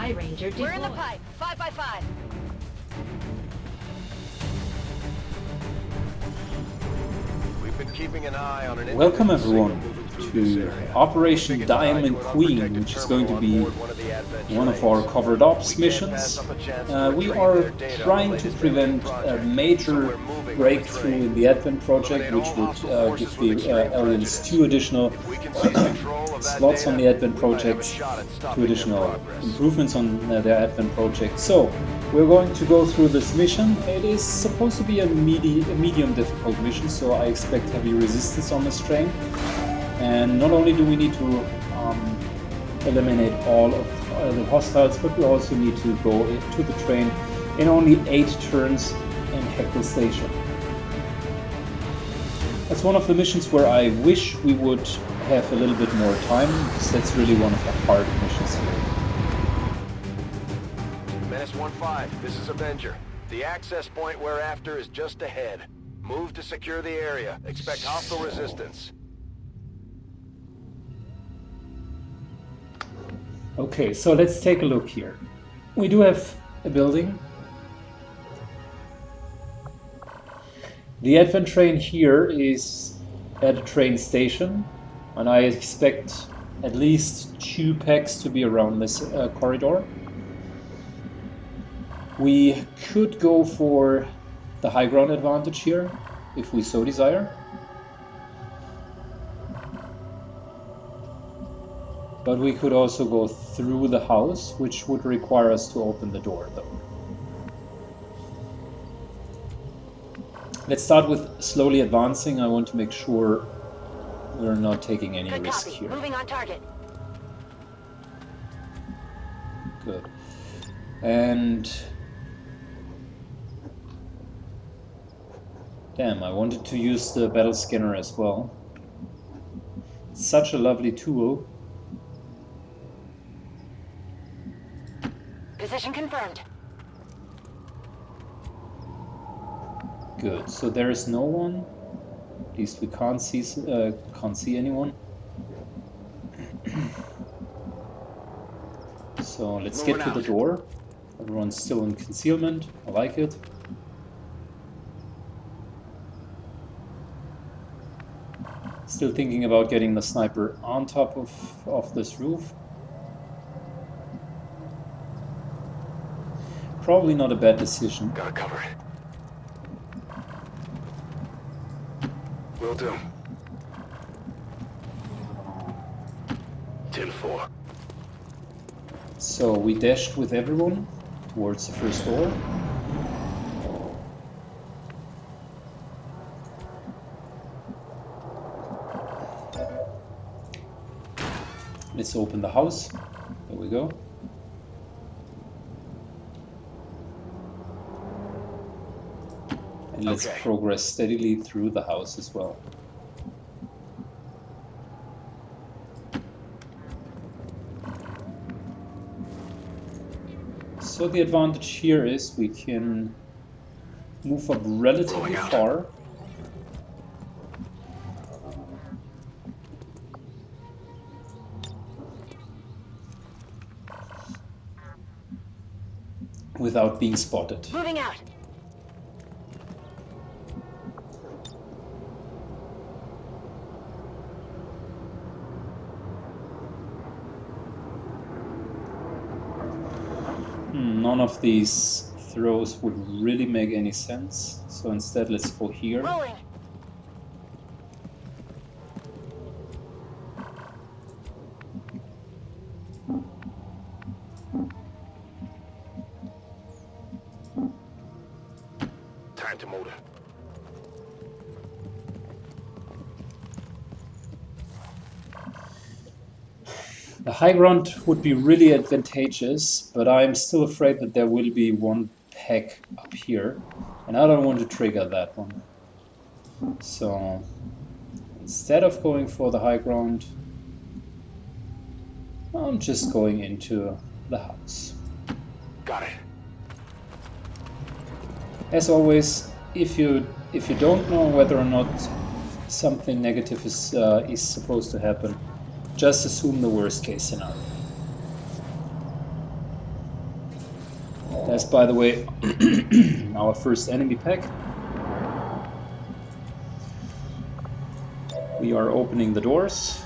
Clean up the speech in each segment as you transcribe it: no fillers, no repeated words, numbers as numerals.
High Ranger deployed. We're in the pipe. 5x5. We've been keeping an eye on an Welcome independent signal everyone moving through this to area. Operation Take its eye Diamond to an Queen, unprotected which is going to terminal be on board one of the Advent one of trains. our covered ops We can't pass missions. up a chance to We retrieve are their data on the trying to latest prevent alien a project, so major we're moving on the breakthrough train. in the Advent project, Eliminate which all would hostile give forces with the extreme aliens prejudice. 2 additional If we can seize control of that slots data, on the Advent we might have a projects, shot at 2 stopping their additional progress. improvements on their Advent project. So we're going to go through this mission. It is supposed to be a medium difficult mission, so I expect heavy resistance on this train. And not only do we need to eliminate all of the hostiles, but we also need to go to the train in only 8 turns and hack the station. That's one of the missions where I wish we would have a little bit more time, because that's really one of the hard missions here. Menace 1-5, this is Avenger. The access point we're after is just ahead. Move to secure the area. Expect hostile resistance. Okay, so let's take a look here. We do have a building. The Advent train here is at a train station, and I expect at least 2 packs to be around this corridor. We could go for the high ground advantage here, if we so desire. But we could also go through the house, which would require us to open the door, though. Let's start with slowly advancing. I want to make sure we're not taking any Good risk copy. here. Moving on target. Good. And... damn, I wanted to use the battle scanner as well. Such a lovely tool. Position confirmed. Good. So there is no one. At least we can't see anyone. So let's get to the door. Everyone's still in concealment. I like it. Still thinking about getting the sniper on top of this roof. Probably not a bad decision. Gotta cover it. Will do. 10-4. So we dashed with everyone towards the first door. Let's open the house. There we go. And let's progress steadily through the house as well. So the advantage here is we can move up relatively far. Without being spotted. Moving out. None of these throws would really make any sense, so instead let's go here. Rolling. Time to motor. The high ground would be really advantageous, but I'm still afraid that there will be one pack up here, and I don't want to trigger that one. So instead of going for the high ground, I'm just going into the house. Got it. As always, if you don't know whether or not something negative is supposed to happen, just assume the worst case scenario. That's, by the way, our first enemy pack. We are opening the doors.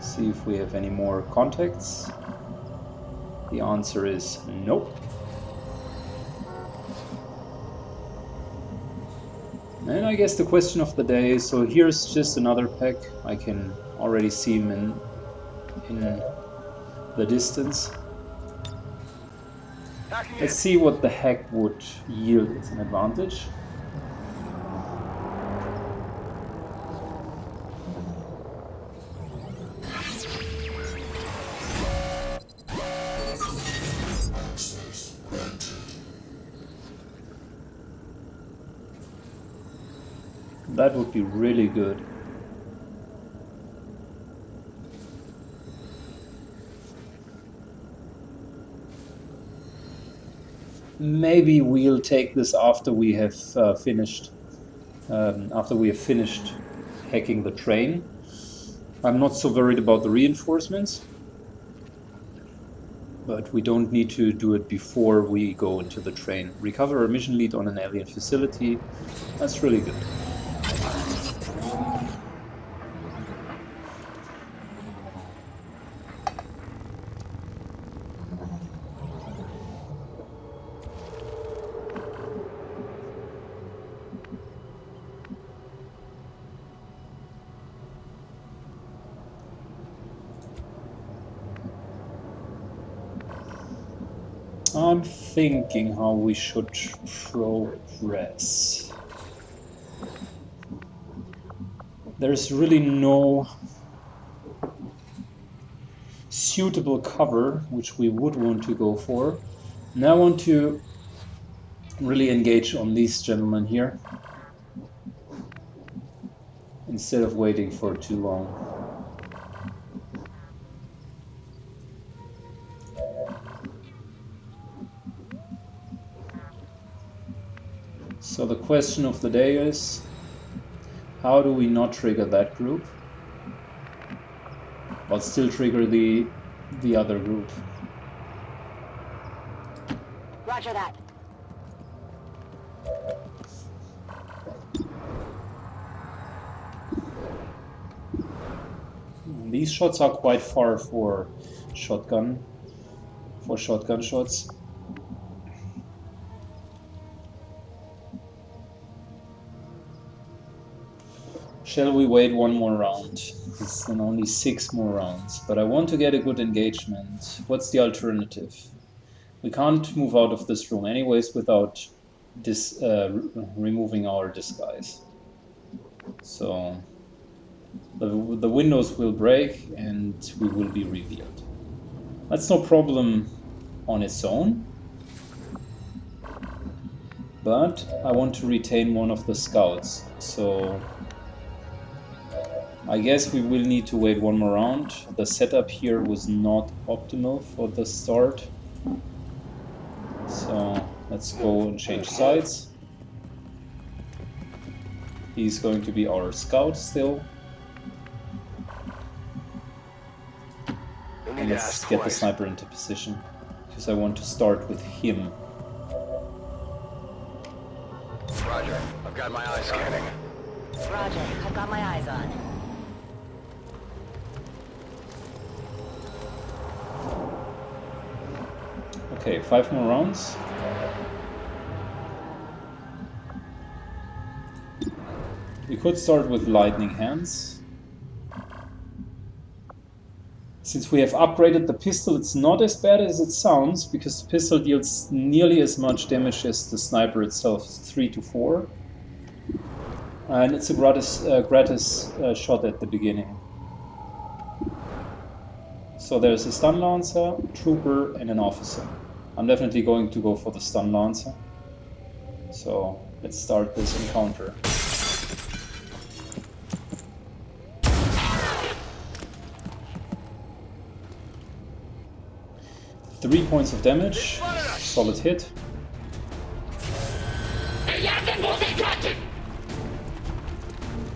See if we have any more contacts. The answer is nope. And I guess the question of the day, so here's just another pack. I can already see him in the distance. Let's see what the heck would yield as an advantage. That would be really good. Maybe we'll take this after we have finished hacking the train. I'm not so worried about the reinforcements, but we don't need to do it before we go into the train. Recover a mission lead on an alien facility. That's really good. I'm thinking how we should progress. There's really no suitable cover which we would want to go for. Now I want to really engage on these gentlemen here instead of waiting for too long. So the question of the day is, how do we not trigger that group, but still trigger the other group? Roger that. These shots are quite far for shotgun shots. Shall we wait one more round? It's then only 6 more rounds, but I want to get a good engagement. What's the alternative? We can't move out of this room anyways without removing our disguise. So the windows will break and we will be revealed. That's no problem on its own, but I want to retain one of the scouts, so I guess we will need to wait one more round. The setup here was not optimal for the start. So let's go and change sides. He's going to be our scout still. And let's get the sniper into position, because I want to start with him. Roger, I've got my eyes scanning. Roger, I've got my eyes on. Okay, 5 more rounds. We could start with lightning hands. Since we have upgraded the pistol, it's not as bad as it sounds, because the pistol deals nearly as much damage as the sniper itself, 3 to 4. And it's a gratis shot at the beginning. So there's a stun lancer, trooper, and an officer. I'm definitely going to go for the stun lancer. So let's start this encounter. Three points of damage, solid hit.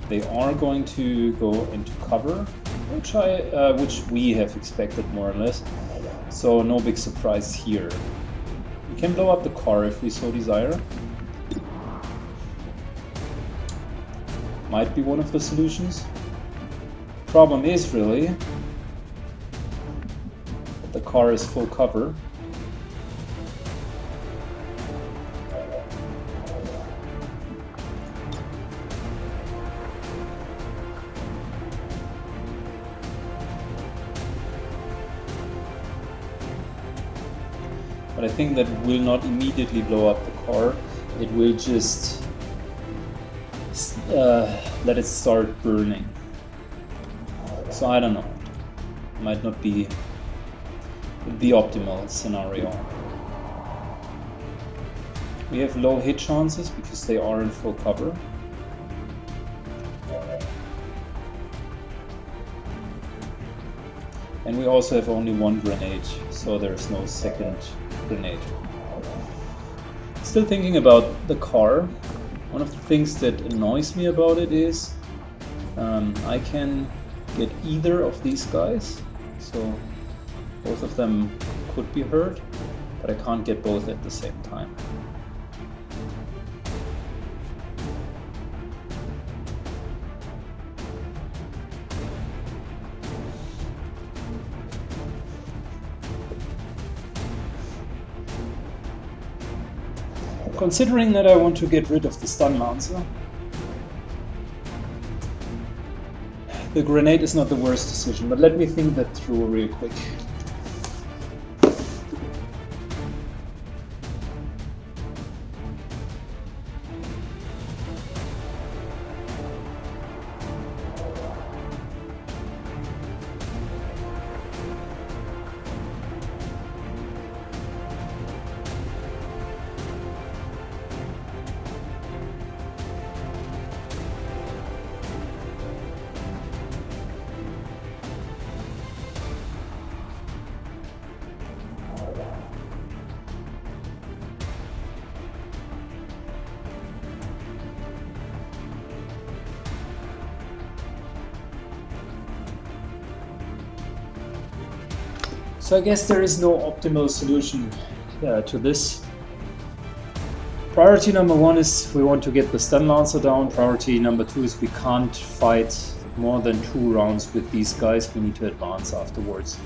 They are going to go into cover, which we have expected more or less. So no big surprise here. can blow up the car if we so desire. Might be one of the solutions. Problem is really that the car is full cover. But I think that will not immediately blow up the car. It will just let it start burning. So I don't know. Might not be the optimal scenario. We have low hit chances because they are in full cover. And we also have only one grenade, so there's no second grenade. Still thinking about the car. One of the things that annoys me about it is I can get either of these guys, so both of them could be hurt, but I can't get both at the same time. Considering that I want to get rid of the stun lancer, the grenade is not the worst decision, but let me think that through real quick. So I guess there is no optimal solution to this. Priority number one is we want to get the stun lancer down. Priority number two is we can't fight more than 2 rounds with these guys. We need to advance afterwards,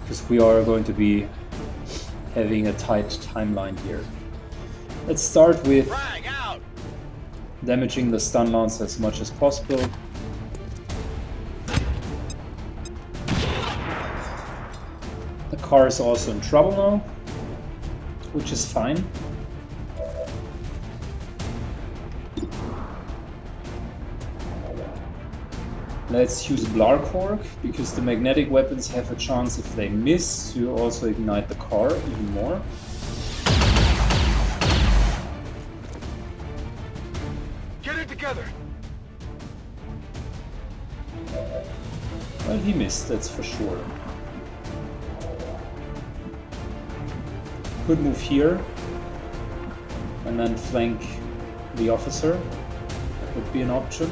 because we are going to be having a tight timeline here. Let's start with damaging the stun lancer as much as possible. The car is also in trouble now, which is fine. Let's use Blarkork, because the magnetic weapons have a chance, if they miss, to also ignite the car even more. Get it together. Well, he missed, that's for sure. Could move here and then flank the officer. That would be an option.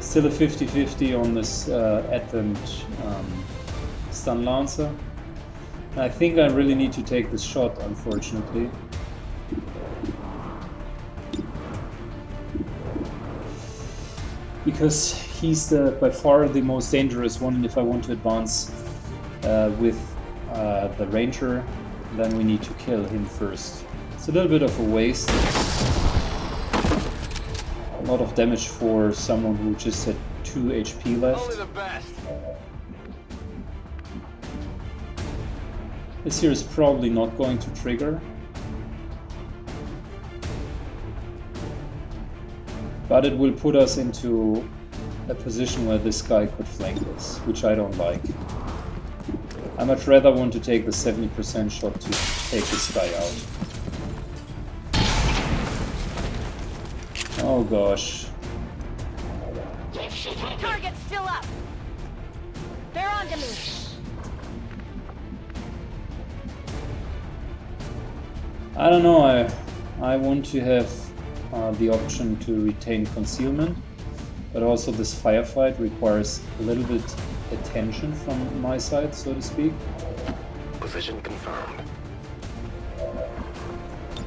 Still a 50-50 on this Advent stun lancer. I think I really need to take this shot, unfortunately. Because he's by far the most dangerous one, and if I want to advance with the Ranger, then we need to kill him first. It's a little bit of a waste. A lot of damage for someone who just had 2 HP left. Only the best. This here is probably not going to trigger. But it will put us into a position where this guy could flank us, which I don't like. I much rather want to take the 70% shot to take this guy out. Oh gosh. Target's still up. They're on to me. I don't know, I want to have the option to retain concealment. But also this firefight requires a little bit attention from my side, so to speak. Position confirmed.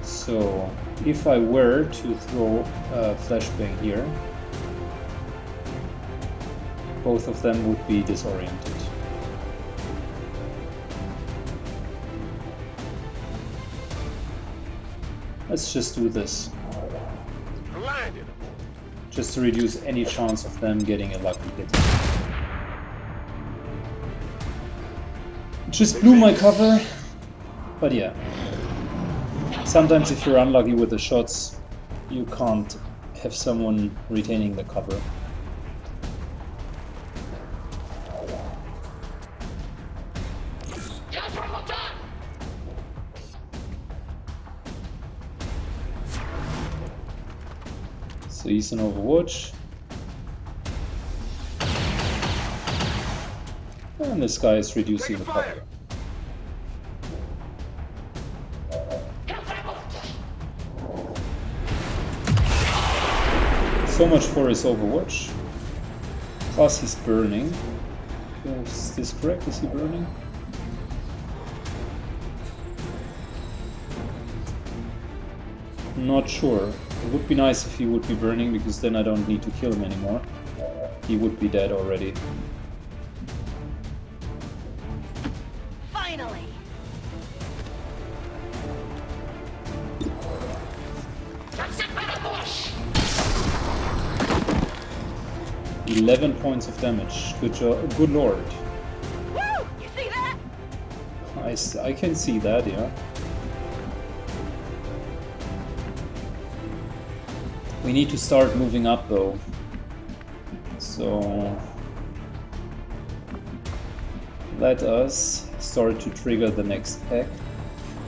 So if I were to throw a flashbang here, both of them would be disoriented. Let's just do this. Blinded. Just to reduce any chance of them getting a lucky hit. Just blew my cover, but yeah. Sometimes if you're unlucky with the shots, you can't have someone retaining the cover. So he's in Overwatch. And this guy is reducing the cover. So much for his Overwatch. Plus he's burning. Is this correct? Is he burning? Not sure. It would be nice if he would be burning, because then I don't need to kill him anymore. He would be dead already. Finally. 11 points of damage. Good job. Good lord. Woo! You see that? I can see that, yeah. We need to start moving up though. So let us start to trigger the next pack.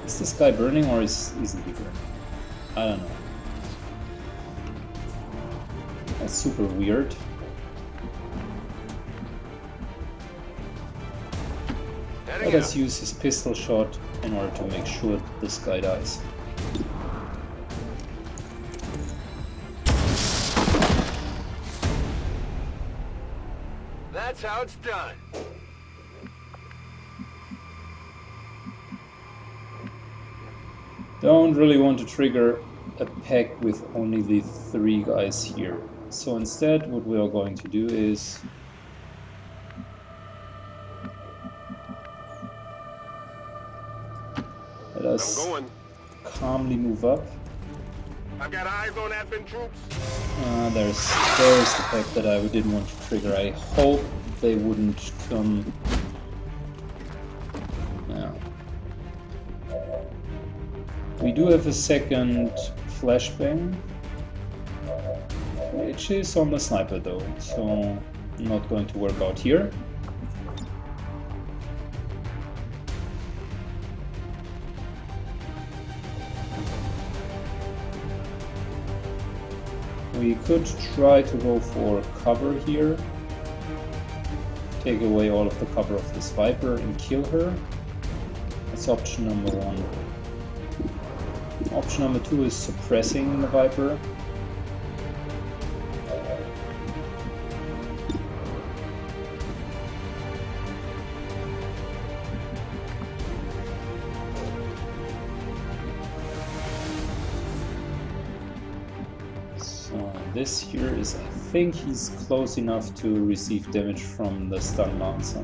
Is this guy burning or isn't he burning? I don't know. That's super weird. Let us use his pistol shot in order to make sure that this guy dies. That's how it's done. Don't really want to trigger a pack with only the 3 guys here. So instead, what we are going to do is let us calmly move up. I've got eyes on advent troops. There's the pack that I didn't want to trigger. I hope they wouldn't come. Yeah. We do have a second flashbang, which is on the sniper though, so not going to work out here. We could try to go for cover here, take away all of the cover of this Viper and kill her. That's option number 1. Option number 2 is suppressing the Viper. This here is, I think he's close enough to receive damage from the stun lancer.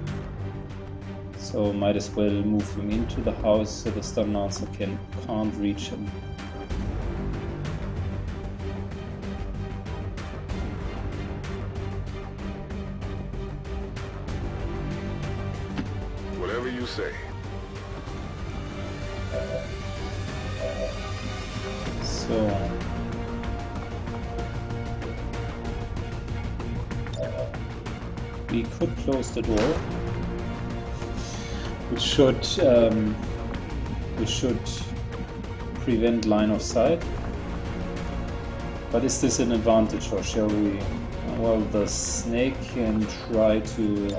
So might as well move him into the house so the stun lancer can't reach him. Whatever you say. So we could close the door, which should prevent line of sight. But is this an advantage, or shall we? Well, the snake can try to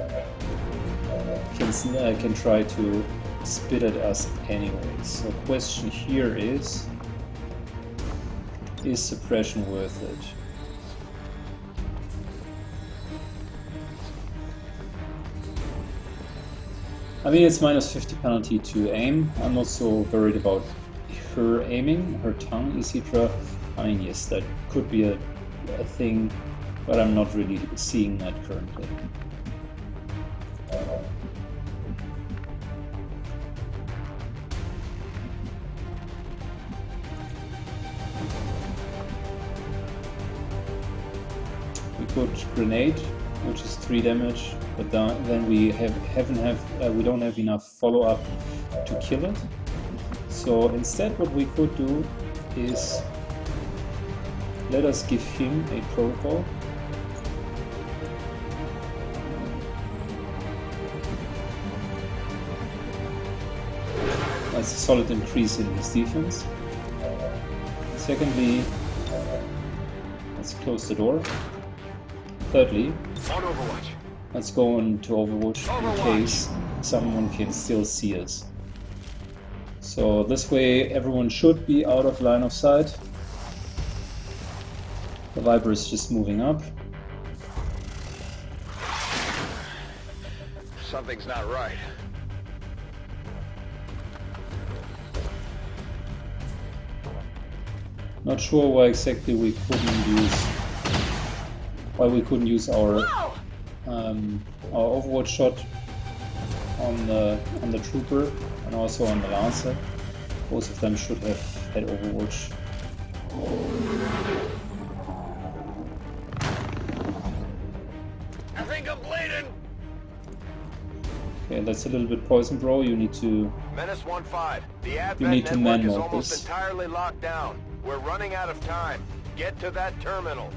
spit at us anyway. So question here is suppression worth it? I mean, it's minus 50 penalty to aim. I'm not so worried about her aiming, her tongue, etc. I mean, yes, that could be a thing, but I'm not really seeing that currently. We put grenade, which is 3 damage, but then we we don't have enough follow-up to kill it. So instead, what we could do is let us give him a protocol. That's a solid increase in his defense. Secondly, let's close the door. Thirdly, On Overwatch. let's go into Overwatch in case someone can still see us. So this way everyone should be out of line of sight. The Viper is just moving up. Something's not right. Not sure why exactly we couldn't use our Overwatch shot on the trooper and also on the Lancer. Both of them should have had Overwatch. I think I'm bleeding. Okay, that's a little bit poison, bro. You need to Menace 1-5. The advent You need to network is man-mode almost this. entirely locked down. We're running out of time. Get to that terminal.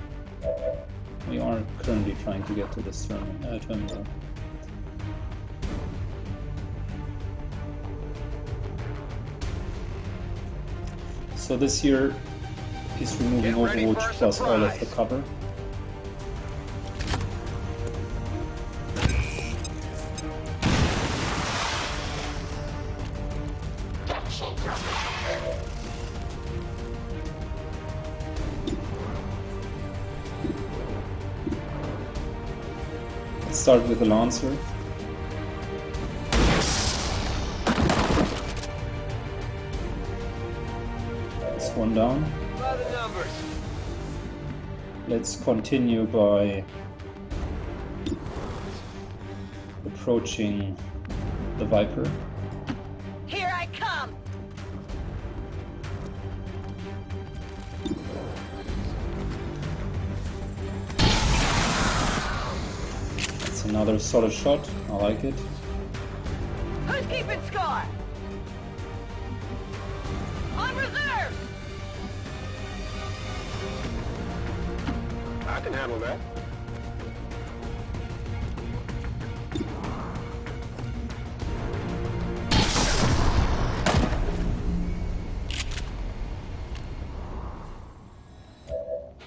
We are currently trying to get to this terminal. So this here is removing Get ready for Overwatch a plus all of surprise. the cover. Let's start with the Lancer. That's one down. By the numbers. Let's continue by approaching the Viper. Here I come! That's another solid shot. I like it. Who's keeping score? On reserves! I can handle that.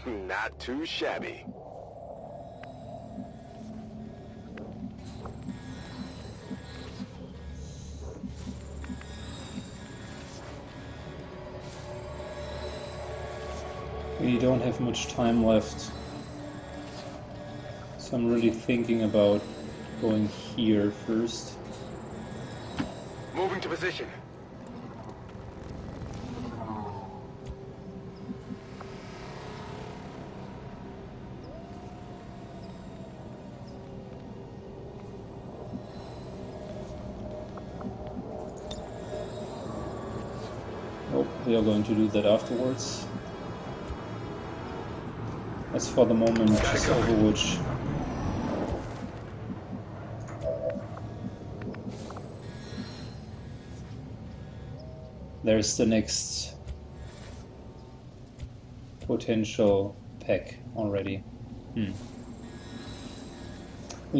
Not too shabby. We don't have much time left. So I'm really thinking about going here first. Moving to position. Nope, we are going to do that afterwards. As for the moment, just Overwatch. There's the next potential pack already. We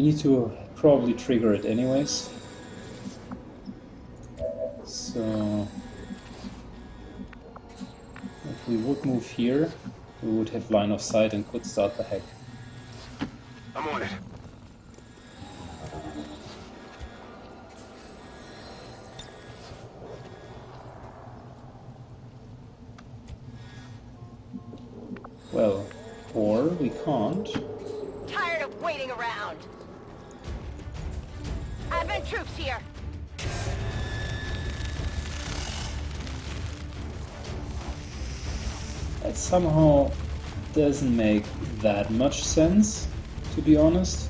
need to probably trigger it anyways. So if we would move here, we would have line of sight and could start the hack. I'm on it. Well, or we can't. Tired of waiting around. Advent troops here. That somehow doesn't make that much sense, to be honest.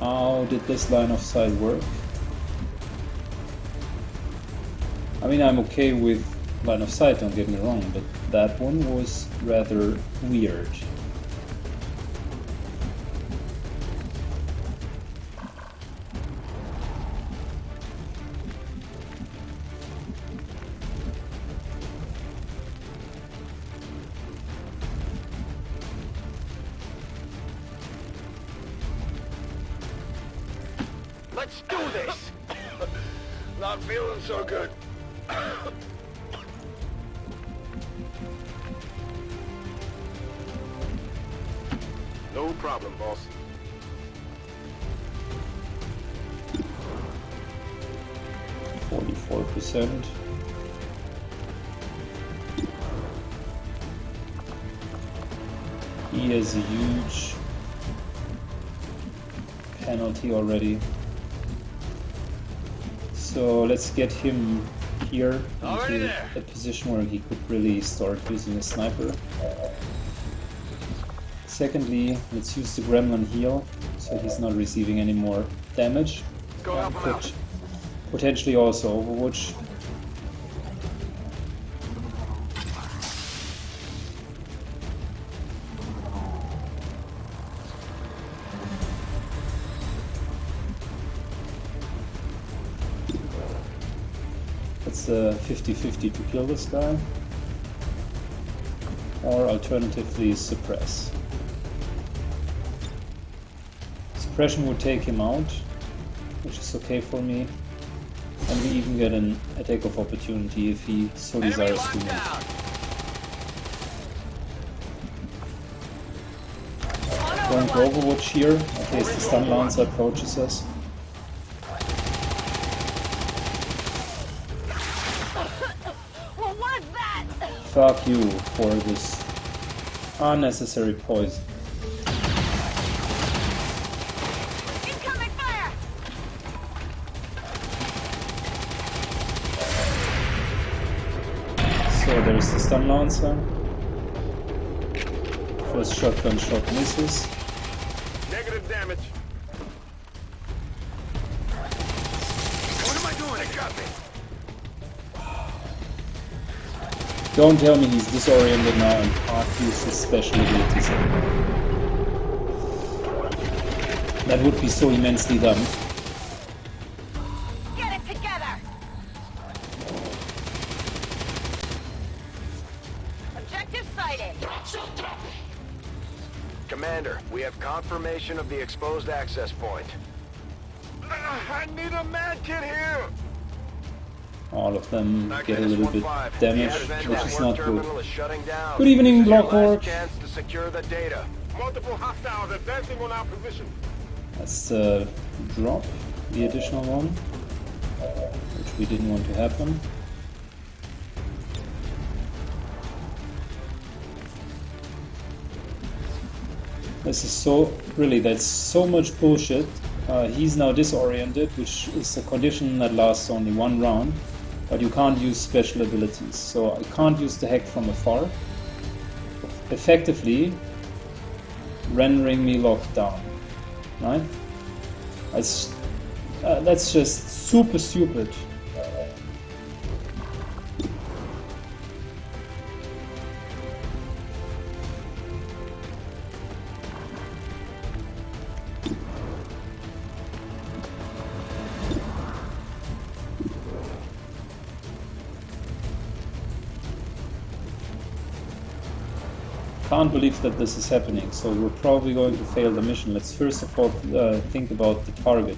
How did this line of sight work? I mean, I'm okay with line of sight, don't get me wrong, but that one was rather weird. Let's do this! Not feeling so good. No problem, boss. %. He has a huge penalty already. So let's get him here into a position where he could really start using a sniper. Secondly, let's use the gremlin heal so he's not receiving any more damage. Go help him out. Potentially also Overwatch. It's 50-50 to kill this guy, or alternatively suppress. Suppression would take him out, which is okay for me, and we even get an attack of opportunity if he so desires to move. Going to Overwatch here, in case the stun lancer approaches us. What was that? Fuck you for this unnecessary poison. Incoming fire! So there's the stun lancer. First shotgun shot misses. Negative damage. What am I doing? It got me. Don't tell me he's disoriented now and can't use his special abilities anymore. That would be so immensely dumb. Get it together! Objective sighted. Commander, we have confirmation of the exposed access point. I need a med kit here! All of them get a little bit damaged, which is not good. Good Good evening, Blockwork. Chance to secure the data. Multiple hostiles advancing on our position. Let's drop the additional one, which we didn't want to happen. This is so, really, that's so much bullshit. He's now disoriented, which is a condition that lasts only one round, but you can't use special abilities. So I can't use the hack from afar, effectively rendering me locked down, right? That's just super stupid. Can't believe that this is happening, so we're probably going to fail the mission. Let's first of all think about the target.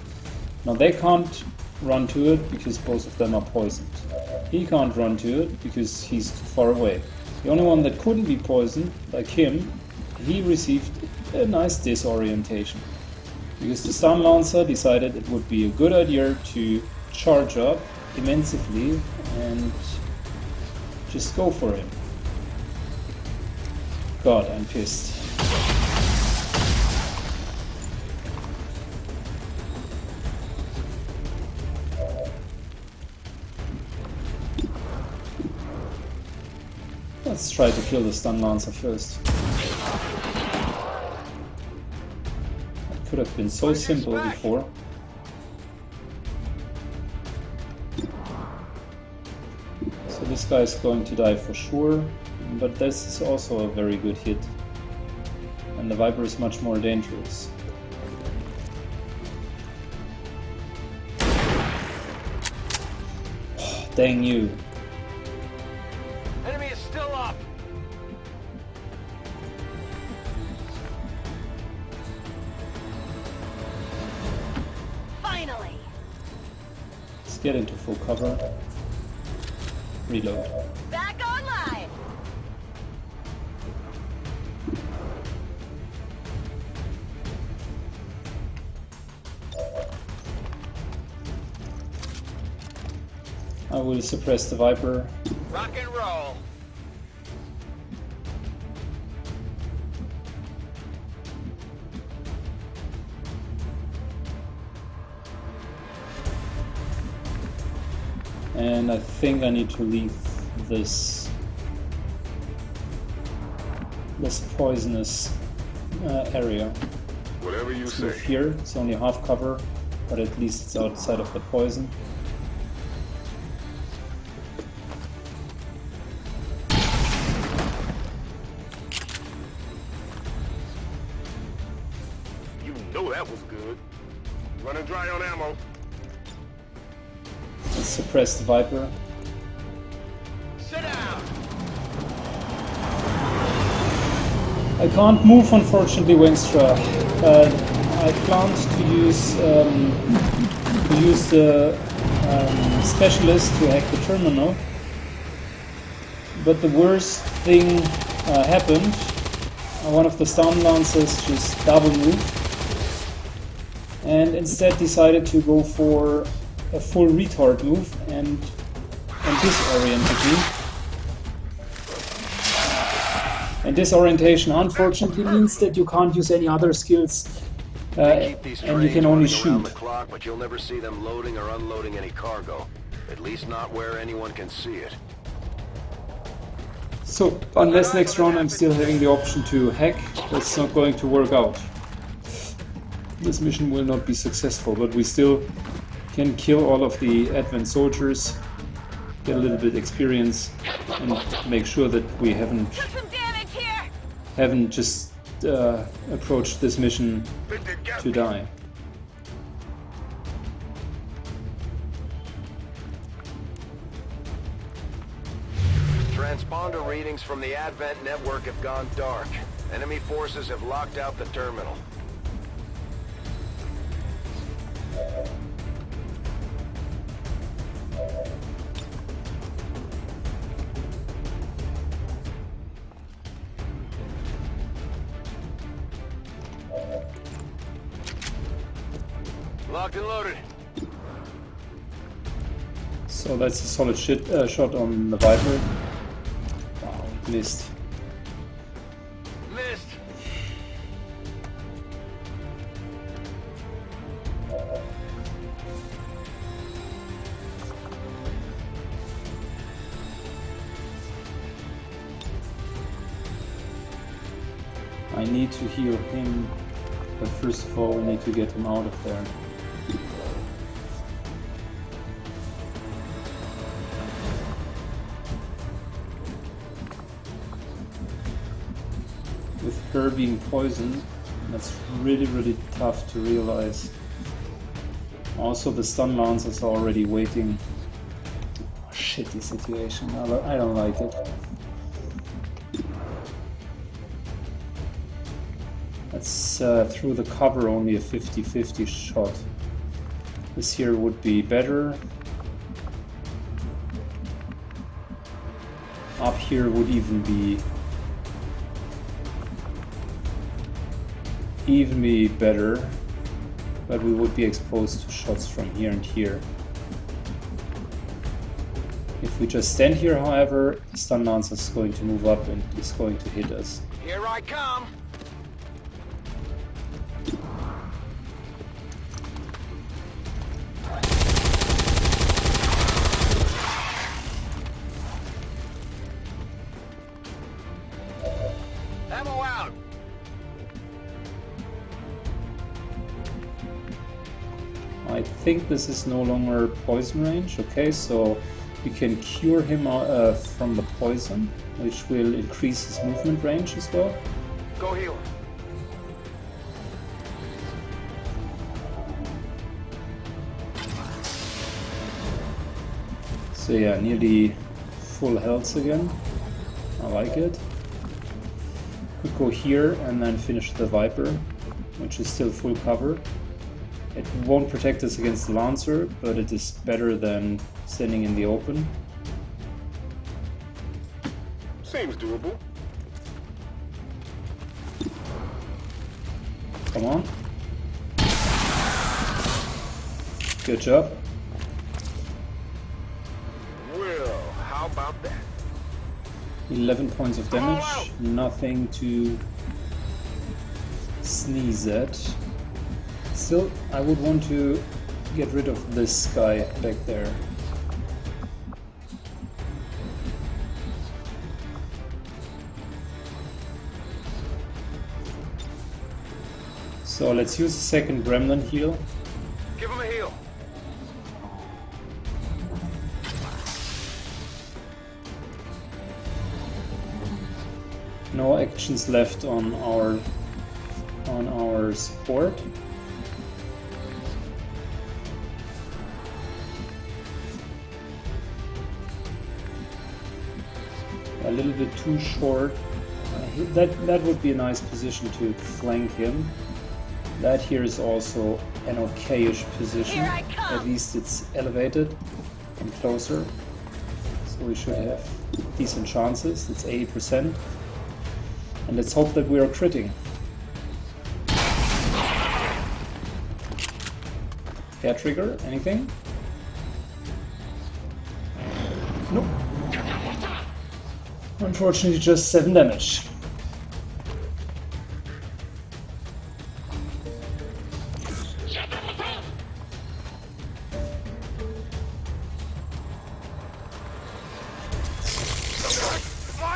Now they can't run to it because both of them are poisoned. He can't run to it because he's too far away. The only one that couldn't be poisoned, like him, he received a nice disorientation. Because the stun lancer decided it would be a good idea to charge up immensely and just go for him. God, I'm pissed. Let's try to kill the stun lancer first. It could have been so simple before. So this guy is going to die for sure, but this is also a very good hit. And the Viper is much more dangerous. Oh, dang you. Enemy is still up. Finally. Let's get into full cover. Reload. Back online. I will suppress the Viper. Rock and roll. And I think I need to leave this poisonous area. Whatever you Let's move here. It's only half cover, but at least it's outside of the poison. You know that was good. Running dry on ammo. Let's suppress the Viper. Sit down. I can't move, unfortunately, Wingstra. I planned to use the specialist to hack the terminal, but the worst thing happened. One of the stun lancers just double moved and instead decided to go for a full retard move and disoriented me. And disorientation unfortunately means that you can't use any other skills and you can only shoot. The clock, but you'll never see them loading or unloading any cargo. At least not where anyone can see it. So unless next round I'm still having the option to hack, that's not going to work out. This mission will not be successful, but we still can kill all of the advanced soldiers, get a little bit experience, and make sure that we haven't just approached this mission to die. Transponder readings from the Advent network have gone dark. Enemy forces have locked out the terminal. Locked and loaded. So that's a solid shot on the Viper. Wow, missed. Missed. I need to heal him, but first of all we need to get him out of there. With her being poisoned, that's really tough to realize. Also the stun lancers are already waiting. Oh, shitty situation, I don't like it. That's through the cover only a 50-50 shot. This here would be better. Up here would even be better, but we would be exposed to shots from here and here. If we just stand here, however, the stun lancer is going to move up and is going to hit us. Here I come. I think this is no longer poison range. Okay, so we can cure him from the poison, which will increase his movement range as well. Go heal him. So yeah, nearly full health again. I like it. Could go here and then finish the Viper, which is still full cover. It won't protect us against the Lancer, but it is better than standing in the open. Seems doable. Come on. Good job. Well, how about that? 11 points of damage. Nothing to sneeze at. Still, I would want to get rid of this guy back there. So let's use the second Gremlin heal. Give him a heal. No actions left on our support. A little bit too short. That would be a nice position to flank him. That here is also an okayish position. Here I come. At least it's elevated and closer. So we should have decent chances. It's 80%. And let's hope that we are critting. Hair trigger, anything? Nope. Unfortunately, just 7 damage.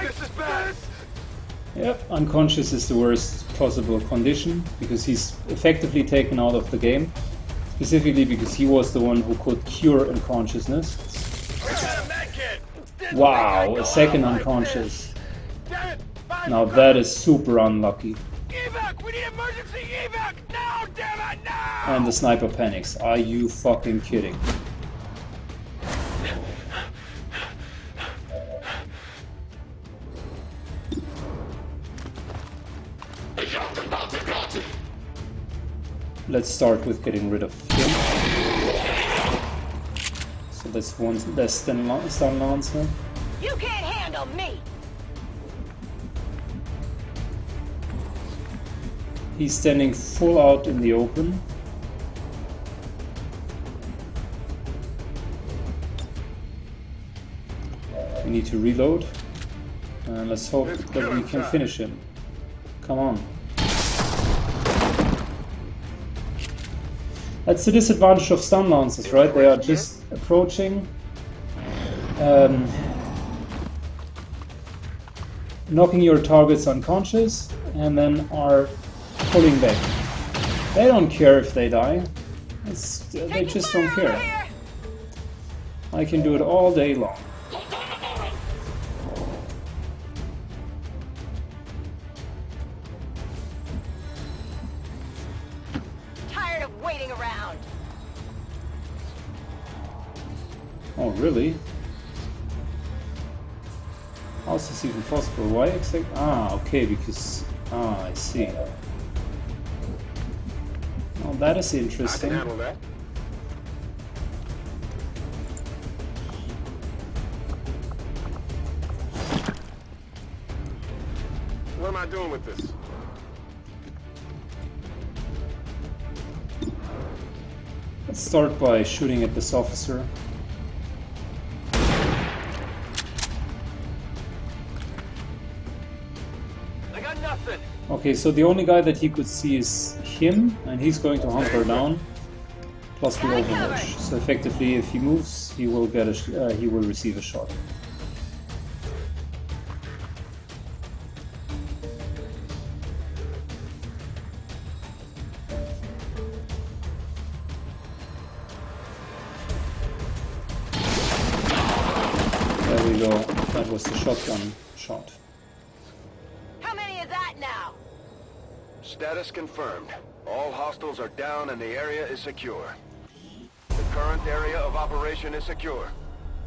This is bad. Yep, unconscious is the worst possible condition, because he's effectively taken out of the game. Specifically because he was the one who could cure unconsciousness. Wow, a second unconscious. Now that is super unlucky. Evac! We need emergency evac! Now, damn it, now! And the sniper panics. Are you fucking kidding? Let's start with getting rid of him. So that's one less than Stun Lancer. You can't handle me! He's standing full out in the open. We need to reload. And let's hope that we can finish him. Come on. That's the disadvantage of Stun Lancers, right? They are just approaching, knocking your targets unconscious, and then are pulling back. They don't care if they die. They just don't care. I can do it all day long. Waiting around. Oh, really? How is this even possible? Why exactly? Ah, okay, because... Ah, I see. Oh, that is interesting. I can handle that. What am I doing with this? Let's start by shooting at this officer. I got nothing. Okay, so the only guy that he could see is him, and he's going to hunt her down. Plus the overwatch. So effectively, if he moves, he will get he will receive a shot. There we go. That was the shotgun shot. How many is that now? Status confirmed. All hostiles are down and the area is secure. The current area of operation is secure.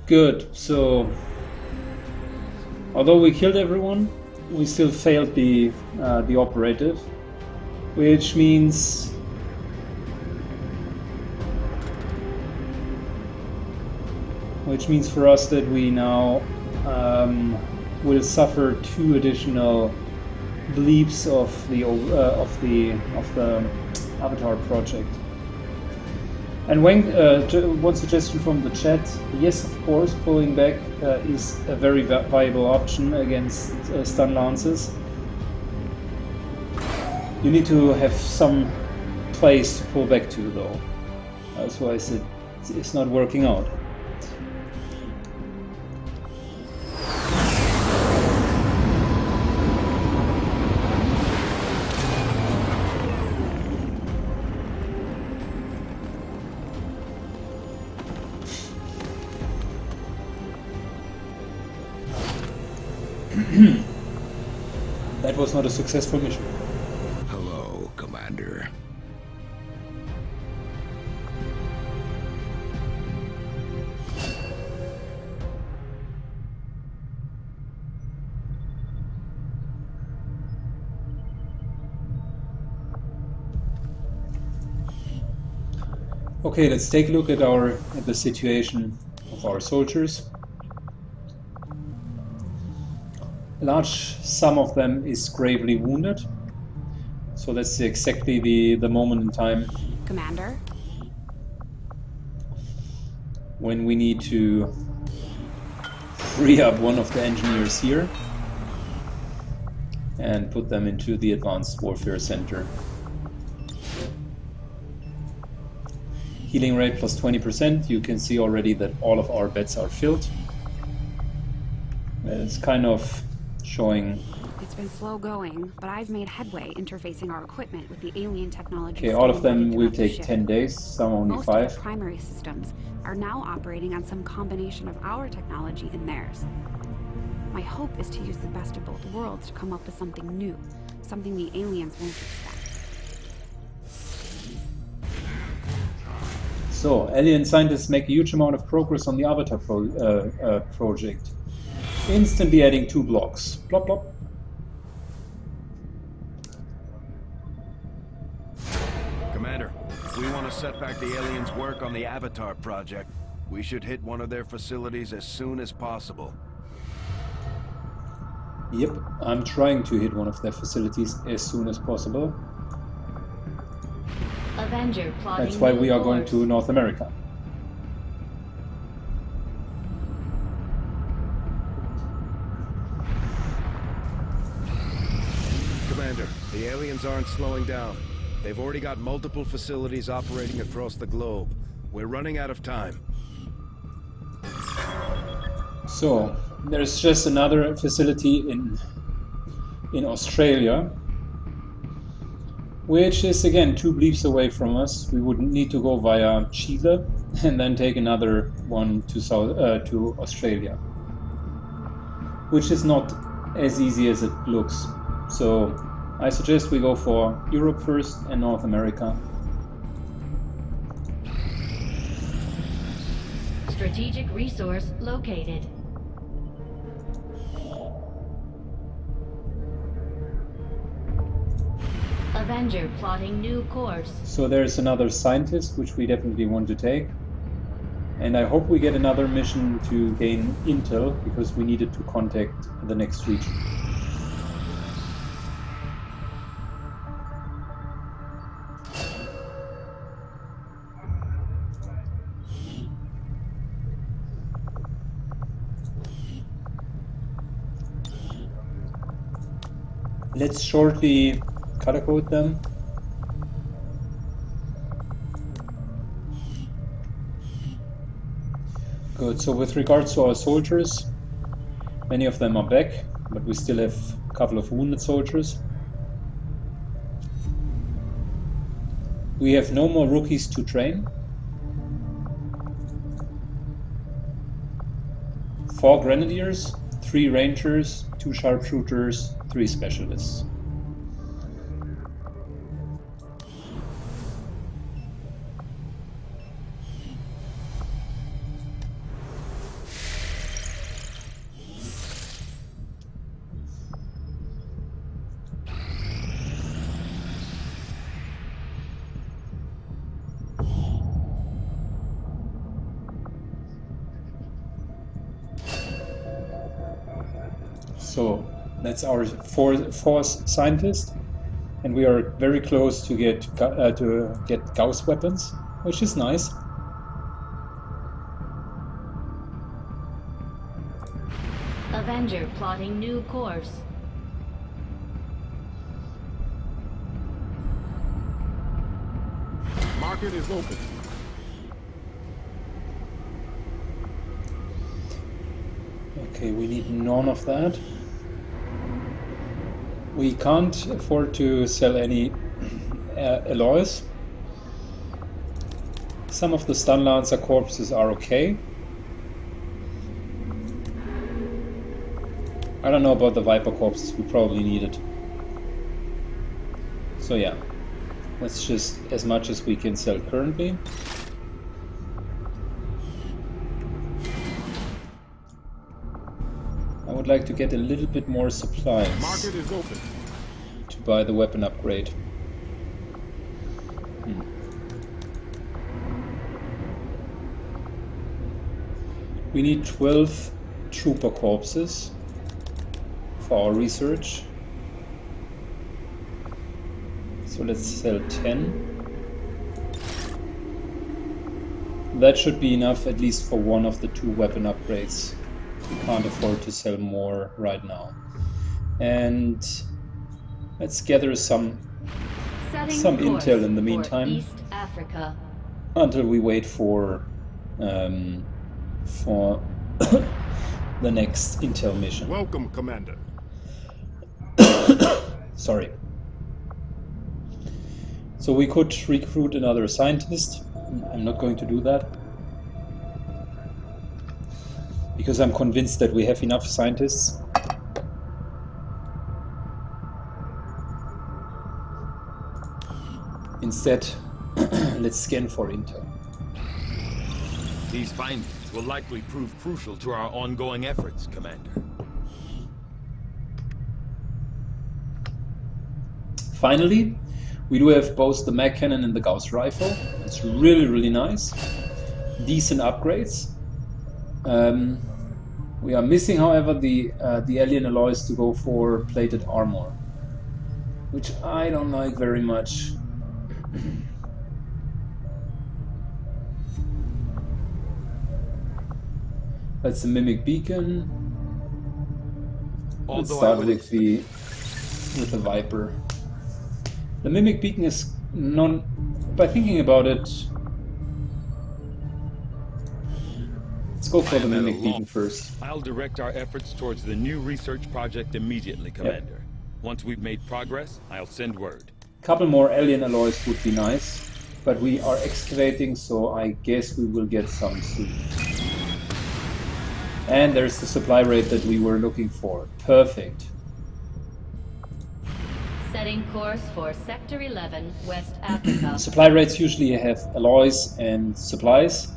Good. So, although we killed everyone, we still failed the operative, which means for us that we now will suffer 2 additional bleeps of the Avatar project. And when, one suggestion from the chat: yes, of course, pulling back is a very viable option against stun lances. You need to have some place to pull back to, though. Otherwise, it's not working out. That was not a successful mission. Hello, Commander. Okay, let's take a look at the situation of our soldiers. A large sum of them is gravely wounded, so that's exactly the moment in time, Commander? when we need to free up one of the engineers here and put them into the Advanced Warfare Center. Healing rate plus 20%. You can see already that all of our beds are filled. It's kind of showing. It's been slow going, but I've made headway interfacing our equipment with the alien technology. Okay, all of them will the take ship. 10 days, some only Most 5. of the primary systems are now operating on some combination of our technology and theirs. My hope is to use the best of both worlds to come up with something new, something the aliens won't expect. So, alien scientists make a huge amount of progress on the Avatar project. Instantly adding 2 blocks. Plop plop. Commander, if we want to set back the aliens' work on the Avatar project, we should hit one of their facilities as soon as possible. Yep, I'm trying to hit one of their facilities as soon as possible. Avenger plotting. That's why we are going course. to North America. Commander, the aliens aren't slowing down. They've already got multiple facilities operating across the globe. We're running out of time. So, there's just another facility in Australia, which is again 2 bleeps away from us. We would need to go via Chile and then take another one to Australia, which is not as easy as it looks. So I suggest we go for Europe first and North America. Strategic resource located. Avenger plotting new course. So there's another scientist, which we definitely want to take. And I hope we get another mission to gain intel, because we needed to contact the next region. Let's shortly color code them. Good, so with regards to our soldiers, many of them are back, but we still have a couple of wounded soldiers. We have no more rookies to train. 4 grenadiers, 3 rangers, 2 sharpshooters, 3 specialists. So that's our fourth scientist, and we are very close to get Gauss weapons, which is nice. Avenger plotting new course. Market is open. Okay, we need none of that. We can't afford to sell any alloys. Some of the Stun Lancer corpses are okay. I don't know about the Viper corpses, we probably need it. So yeah, that's just as much as we can sell currently. I would like to get a little bit more supplies. Market is open. To buy the weapon upgrade. We need 12 trooper corpses for our research. So let's sell 10. That should be enough at least for one of the 2 weapon upgrades. We can't afford to sell more right now. And let's gather some intel in the meantime. East Africa. Until we wait for the next intel mission. Welcome, Commander. Sorry. So we could recruit another scientist. I'm not going to do that, because I'm convinced that we have enough scientists. Instead, let's scan for intel. These findings will likely prove crucial to our ongoing efforts, Commander. Finally, we do have both the mag cannon and the Gauss rifle. It's really, really nice. Decent upgrades. We are missing, however, the alien alloys to go for plated armor, which I don't like very much. That's the Mimic Beacon. Let's start with the Viper. The Mimic Beacon is by thinking about it, let's go for the Mimic Beacon first. I'll direct our efforts towards the new research project immediately, Commander. Yep. Once we've made progress, I'll send word. A couple more alien alloys would be nice, but we are excavating, so I guess we will get some soon. And there's the supply rate that we were looking for. Perfect. Setting course for Sector 11, West Africa. Supply rates usually have alloys and supplies.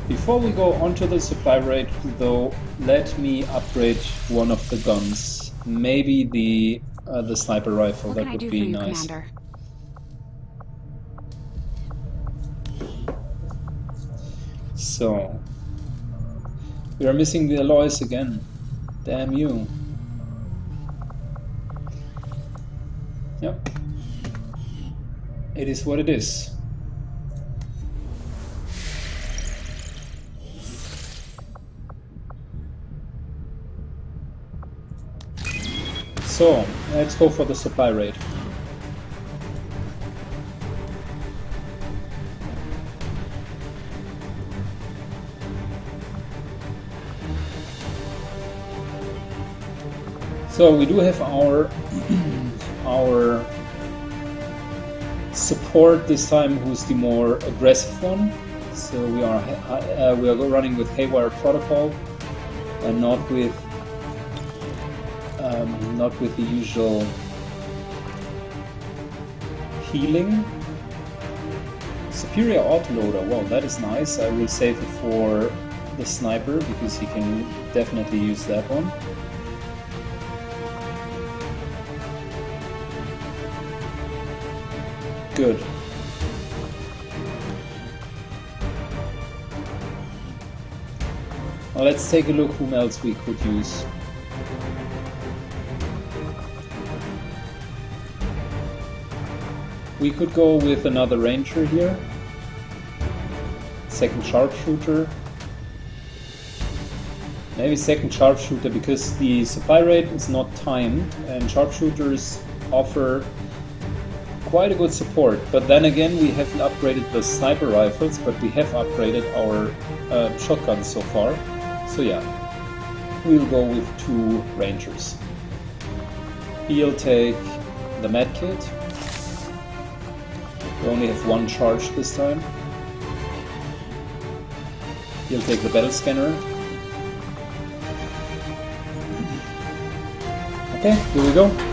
Before we go onto the supply rate, though, let me upgrade one of the guns. Maybe the sniper rifle. What that can would I do be for you, nice. Commander? So we are missing the alloys again. Damn you. Yep. It is what it is. So, let's go for the supply rate. So we do have our support this time, who's the more aggressive one. So we are running with Haywire Protocol and not with the usual healing. Superior autoloader, wow, that is nice. I will save it for the sniper because he can definitely use that one. Good. Now let's take a look whom else we could use. We could go with another ranger here. Second sharpshooter. Maybe second sharpshooter because the supply rate is not timed and sharpshooters offer quite a good support. But then again, we haven't upgraded the sniper rifles, but we have upgraded our shotguns so far. So yeah, we'll go with 2 rangers. He'll take the medkit. We only have 1 charge this time. He'll take the battle scanner. Okay, here we go.